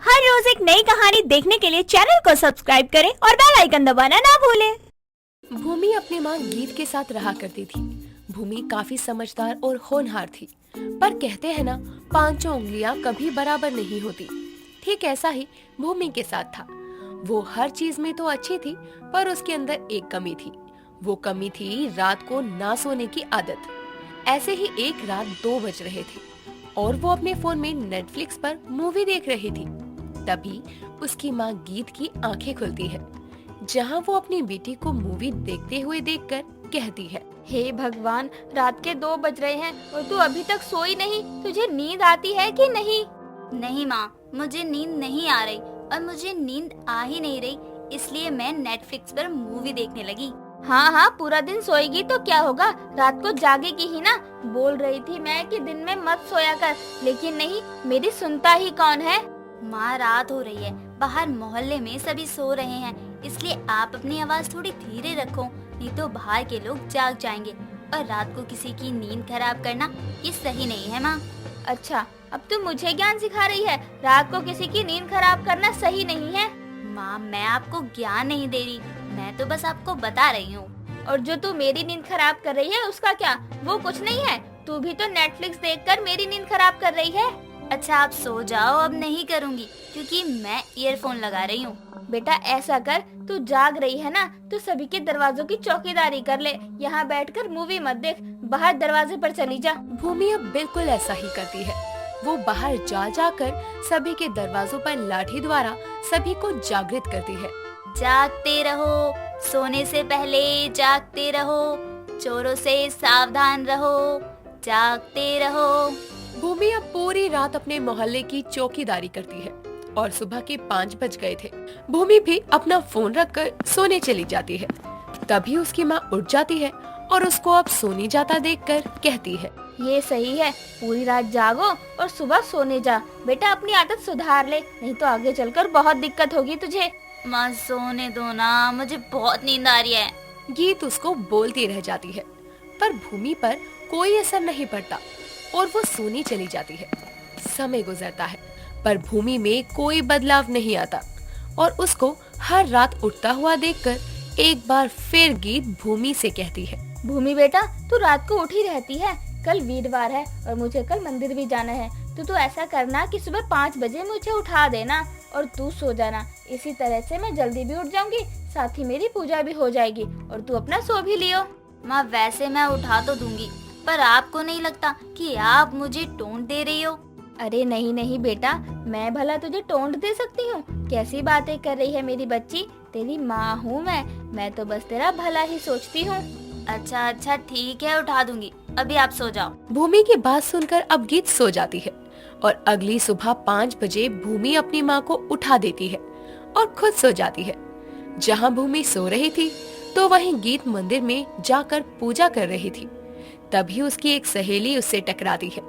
हर रोज एक नई कहानी देखने के लिए चैनल को सब्सक्राइब करें और बेल आइकन दबाना ना भूलें। भूमि अपनी माँ गीत के साथ रहा करती थी। भूमि काफी समझदार और होनहार थी, पर कहते हैं ना, पांचों उंगलियां कभी बराबर नहीं होती। ठीक ऐसा ही भूमि के साथ था। वो हर चीज में तो अच्छी थी, पर उसके अंदर एक कमी थी। वो कमी थी रात को ना सोने की आदत। ऐसे ही एक रात 2 बज रहे थे और वो अपने फोन में नेटफ्लिक्स पर मूवी देख रही थी। तभी उसकी माँ गीत की आंखें खुलती है, जहाँ वो अपनी बेटी को मूवी देखते हुए देखकर कहती है, हे भगवान, रात के 2 बज रहे हैं और तू अभी तक सोई नहीं। तुझे नींद आती है कि नहीं? नहीं माँ, मुझे नींद नहीं आ रही और मुझे नींद आ ही नहीं रही, इसलिए मैं नेटफ्लिक्स पर मूवी देखने लगी। हाँ हाँ, पूरा दिन सोएगी तो क्या होगा, रात को जागेगी ही ना। बोल रही थी मैं कि दिन में मत सोया कर, लेकिन नहीं, मेरी सुनता ही कौन है। माँ, रात हो रही है, बाहर मोहल्ले में सभी सो रहे हैं, इसलिए आप अपनी आवाज थोड़ी धीरे रखो, नहीं तो बाहर के लोग जाग जाएंगे और रात को किसी की नींद खराब करना ये सही नहीं है माँ। अच्छा, अब तू मुझे ज्ञान सिखा रही है? रात को किसी की नींद खराब करना सही नहीं है। माँ, मैं आपको ज्ञान नहीं दे रही, मैं तो बस आपको बता रही हूँ। और जो तू मेरी नींद खराब कर रही है उसका क्या? वो कुछ नहीं है। तू भी तो नेटफ्लिक्स देखकर मेरी नींद खराब कर रही है। अच्छा, आप सो जाओ, अब नहीं करूँगी क्योंकि मैं ईयरफोन लगा रही हूँ। बेटा ऐसा कर, तू जाग रही है ना, तो सभी के दरवाजों की चौकीदारी कर ले। यहाँ बैठकर मूवी मत देख, बाहर दरवाजे पर चली जा। भूमि अब बिल्कुल ऐसा ही करती है। वो बाहर जा जाकर सभी के दरवाजों पर लाठी द्वारा सभी को जागृत करती है। जागते रहो, सोने से पहले जागते रहो, चोरों से सावधान रहो, जागते रहो। भूमि अब पूरी रात अपने मोहल्ले की चौकीदारी करती है और सुबह के 5 बज गए थे। भूमि भी अपना फोन रखकर सोने चली जाती है। तभी उसकी माँ उठ जाती है और उसको अब सोने जाता देखकर कहती है, ये सही है, पूरी रात जागो और सुबह सोने जा। बेटा अपनी आदत सुधार ले, नहीं तो आगे चलकर बहुत दिक्कत होगी तुझे। माँ, सोने दो ना, मुझे बहुत नींद आ रही है। गीत उसको बोलती रह जाती है, पर भूमि पर कोई असर नहीं पड़ता और वो सोनी चली जाती है। समय गुजरता है, पर भूमि में कोई बदलाव नहीं आता और उसको हर रात उठता हुआ देखकर एक बार फिर गीत भूमि से कहती है, भूमि बेटा, तू रात को उठी रहती है। कल वीरवार है और मुझे कल मंदिर भी जाना है, तो तू ऐसा करना कि सुबह 5 बजे मुझे उठा देना और तू सो जाना। इसी तरह से मैं जल्दी भी उठ जाऊंगी, साथ ही मेरी पूजा भी हो जाएगी और तू अपना सो भी लियो। माँ, वैसे मैं उठा तो दूंगी, पर आपको नहीं लगता कि आप मुझे टोंट दे रही हो? अरे नहीं नहीं बेटा, मैं भला तुझे टोंट दे सकती हूँ? कैसी बातें कर रही है मेरी बच्ची, तेरी माँ हूँ मैं तो बस तेरा भला ही सोचती हूँ। अच्छा अच्छा, ठीक है, उठा दूंगी, अभी आप सो जाओ। भूमि की बात सुनकर अब गीत सो जाती है और अगली सुबह 5 बजे भूमि अपनी माँ को उठा देती है और खुद सो जाती है। जहाँ भूमि सो रही थी तो वहीं गीत मंदिर में जाकर पूजा कर रही थी। तभी उसकी एक सहेली उससे टकराती है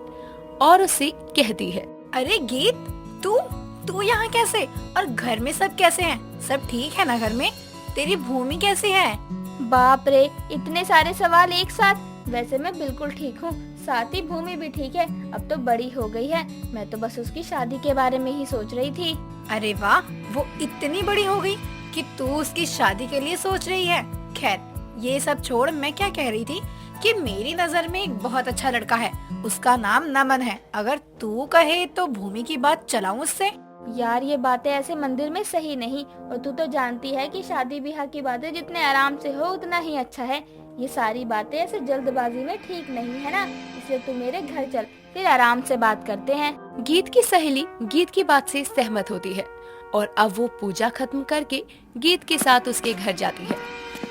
और उससे कहती है, अरे गीत, तू यहाँ कैसे? और घर में सब कैसे हैं? सब ठीक है ना घर में? तेरी भूमि कैसी है? बाप रे, इतने सारे सवाल एक साथ। वैसे मैं बिल्कुल ठीक हूँ, साथ ही भूमि भी ठीक है। अब तो बड़ी हो गई है, मैं तो बस उसकी शादी के बारे में ही सोच रही थी। अरे वाह, वो इतनी बड़ी हो गई कि तू उसकी शादी के लिए सोच रही है। खैर, ये सब छोड़, मैं क्या कह रही थी कि मेरी नजर में एक बहुत अच्छा लड़का है, उसका नाम नमन है। अगर तू कहे तो भूमि की बात चलाऊं उससे? यार ये बातें ऐसे मंदिर में सही नहीं, और तू तो जानती है कि शादी ब्याह की बातें जितने आराम से हो उतना ही अच्छा है। ये सारी बातें ऐसे जल्दबाजी में ठीक नहीं है ना, इसलिए तू मेरे घर चल, फिर आराम से बात करते हैं। गीत की सहेली गीत की बात से सहमत होती है और अब वो पूजा खत्म करके गीत के साथ उसके घर जाती है,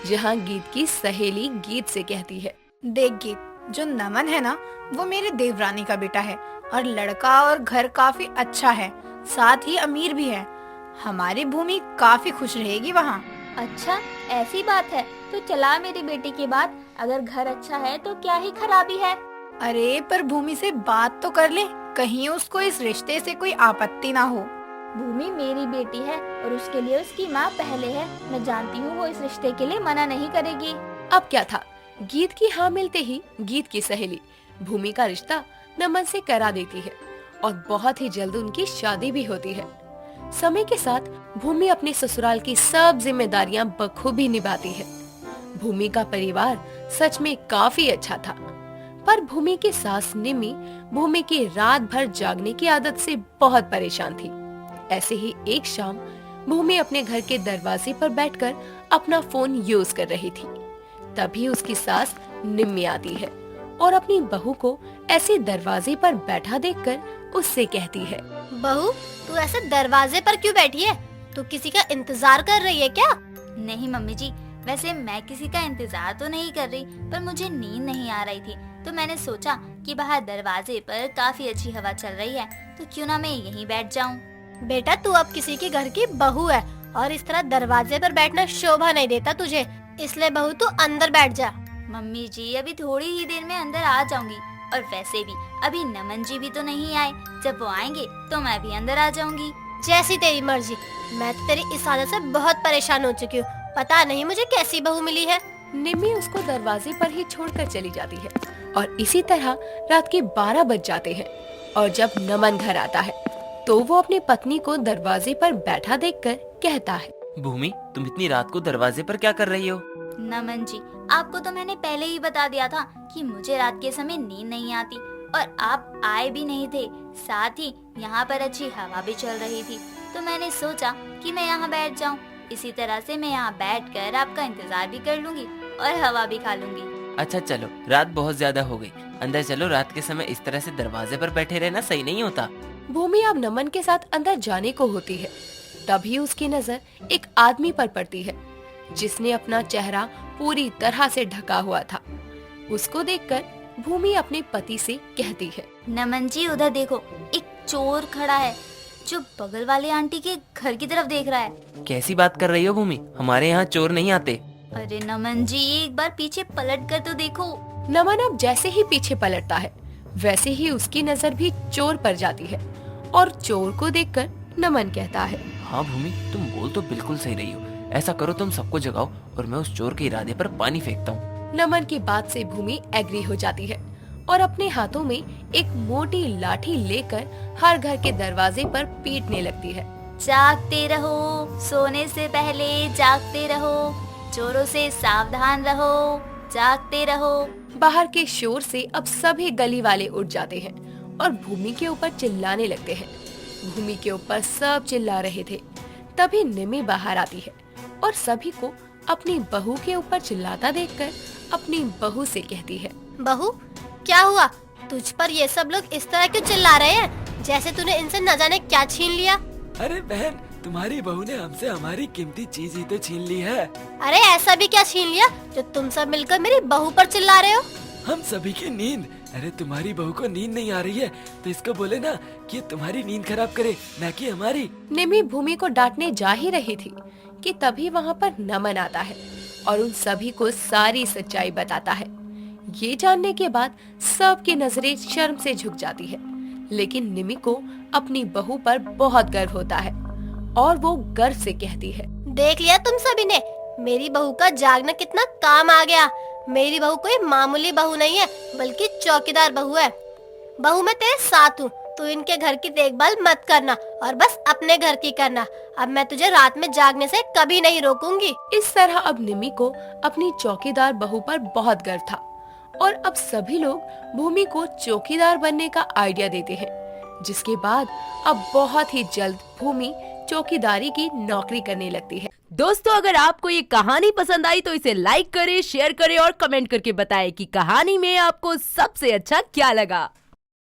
जहाँ गीत की सहेली गीत से कहती है, देख गीत, जो नमन है ना, वो मेरे देवरानी का बेटा है और लड़का और घर काफी अच्छा है, साथ ही अमीर भी है। हमारी भूमि काफी खुश रहेगी वहाँ। अच्छा ऐसी बात है, तो चला मेरी बेटी की बात। अगर घर अच्छा है तो क्या ही खराबी है। अरे पर भूमि से बात तो कर ले, कहीं उसको इस रिश्ते से कोई आपत्ति ना हो। भूमि मेरी बेटी है और उसके लिए उसकी माँ पहले है। मैं जानती हूँ वो इस रिश्ते के लिए मना नहीं करेगी। अब क्या था, गीत की हाँ मिलते ही गीत की सहेली भूमि का रिश्ता नमन से करा देती है और बहुत ही जल्द उनकी शादी भी होती है। समय के साथ भूमि अपने ससुराल की सब जिम्मेदारियां बखूबी निभाती है। भूमि का परिवार सच में काफी अच्छा था, पर भूमि की सास निमी भूमि की रात भर जागने की आदत से बहुत परेशान थी। ऐसे ही एक शाम भूमि अपने घर के दरवाजे पर बैठकर अपना फोन यूज कर रही थी। तभी उसकी सास निम्मी आती है और अपनी बहू को ऐसे दरवाजे पर बैठा देखकर उससे कहती है, बहू, तू ऐसे दरवाजे पर क्यों बैठी है? तू किसी का इंतजार कर रही है क्या? नहीं मम्मी जी, वैसे मैं किसी का इंतजार तो नहीं कर रही, पर मुझे नींद नहीं आ रही थी, तो मैंने सोचा कि बाहर दरवाजे पर काफी अच्छी हवा चल रही है, तो क्यों ना मैं यहीं बैठ जाऊं। बेटा, तू अब किसी के घर की बहू है और इस तरह दरवाजे पर बैठना शोभा नहीं देता तुझे, इसलिए बहू तू अंदर बैठ जा। मम्मी जी, अभी थोड़ी ही देर में अंदर आ जाऊंगी, और वैसे भी अभी नमन जी भी तो नहीं आए, जब वो आएंगे तो मैं भी अंदर आ जाऊंगी। जैसी तेरी मर्जी, मैं तो तेरी इस आदत से बहुत परेशान हो चुकी हूँ। पता नहीं मुझे कैसी बहू मिली है। निम्मी उसको दरवाजे पर ही छोड़कर चली जाती है और इसी तरह रात के 12 बज जाते हैं। और जब नमन घर आता है तो वो अपनी पत्नी को दरवाजे पर बैठा देखकर कहता है, भूमि, तुम इतनी रात को दरवाजे पर क्या कर रही हो? नमन जी, आपको तो मैंने पहले ही बता दिया था कि मुझे रात के समय नींद नहीं आती, और आप आए भी नहीं थे। साथ ही यहाँ पर अच्छी हवा भी चल रही थी, तो मैंने सोचा कि मैं यहाँ बैठ जाऊँ। इसी तरह से मैं यहाँ बैठकर आपका इंतजार भी कर लूंगी और हवा भी खा लूंगी। अच्छा चलो, रात बहुत ज्यादा हो गई, अंदर चलो। रात के समय इस तरह से दरवाजे पर बैठे रहना सही नहीं होता। भूमि अब नमन के साथ अंदर जाने को होती है। तभी उसकी नजर एक आदमी पर पड़ती है जिसने अपना चेहरा पूरी तरह से ढका हुआ था। उसको देखकर भूमि अपने पति से कहती है, नमन जी, उधर देखो, एक चोर खड़ा है जो बगल वाले आंटी के घर की तरफ देख रहा है। कैसी बात कर रही हो भूमि? हमारे यहाँ चोर नहीं आते। अरे नमन जी, एक बार पीछे पलट कर तो देखो। नमन अब जैसे ही पीछे पलटता है वैसे ही उसकी नजर भी चोर पर जाती है और चोर को देखकर नमन कहता है, हाँ भूमि, तुम बोल तो बिल्कुल सही रही हो। ऐसा करो, तुम सबको जगाओ और मैं उस चोर के इरादे पर पानी फेंकता हूँ। नमन की बात से भूमि एग्री हो जाती है और अपने हाथों में एक मोटी लाठी लेकर हर घर के दरवाजे पर पीटने लगती है। जागते रहो, सोने से पहले जागते रहो, चोरों से सावधान रहो, जागते रहो। बाहर के शोर से अब सभी गली वाले उठ जाते हैं और भूमि के ऊपर चिल्लाने लगते हैं। भूमि के ऊपर सब चिल्ला रहे थे। तभी निमी बाहर आती है और सभी को अपनी बहू के ऊपर चिल्लाता देखकर अपनी बहू से कहती है, बहू, क्या हुआ? तुझ पर ये सब लोग इस तरह क्यों चिल्ला रहे हैं, जैसे तूने इनसे न जाने क्या छीन लिया? अरे बहन, तुम्हारी बहू ने हमसे हमारी कीमती चीज ही तो छीन ली है। अरे ऐसा भी क्या छीन लिया जो तुम सब मिलकर मेरी बहू पर चिल्ला रहे हो? हम सभी की नींद। अरे तुम्हारी बहू को नींद नहीं आ रही है तो इसको बोले ना कि ये तुम्हारी नींद खराब करे, ना कि हमारी। निमी भूमि को डांटने जा ही रही थी कि तभी वहाँ पर नमन आता है और उन सभी को सारी सच्चाई बताता है। ये जानने के बाद सबकी नजरें शर्म से झुक जाती है, लेकिन निमी को अपनी बहू पर बहुत गर्व होता है और वो गर्व से कहती है, देख लिया तुम सभी ने, मेरी बहू का जागना कितना काम आ गया। मेरी बहू कोई मामूली बहू नहीं है, बल्कि चौकीदार बहू है। बहू मैं तेरे साथ हूँ, तू इनके घर की देखभाल मत करना और बस अपने घर की करना। अब मैं तुझे रात में जागने से कभी नहीं रोकूंगी। इस तरह अब निमी को अपनी चौकीदार बहू पर बहुत गर्व था और अब सभी लोग भूमि को चौकीदार बनने का आइडिया देते हैं, जिसके बाद अब बहुत ही जल्द भूमि चौकीदारी की नौकरी करने लगती है। दोस्तों, अगर आपको ये कहानी पसंद आई तो इसे लाइक करें, शेयर करें और कमेंट करके बताएं कि कहानी में आपको सबसे अच्छा क्या लगा।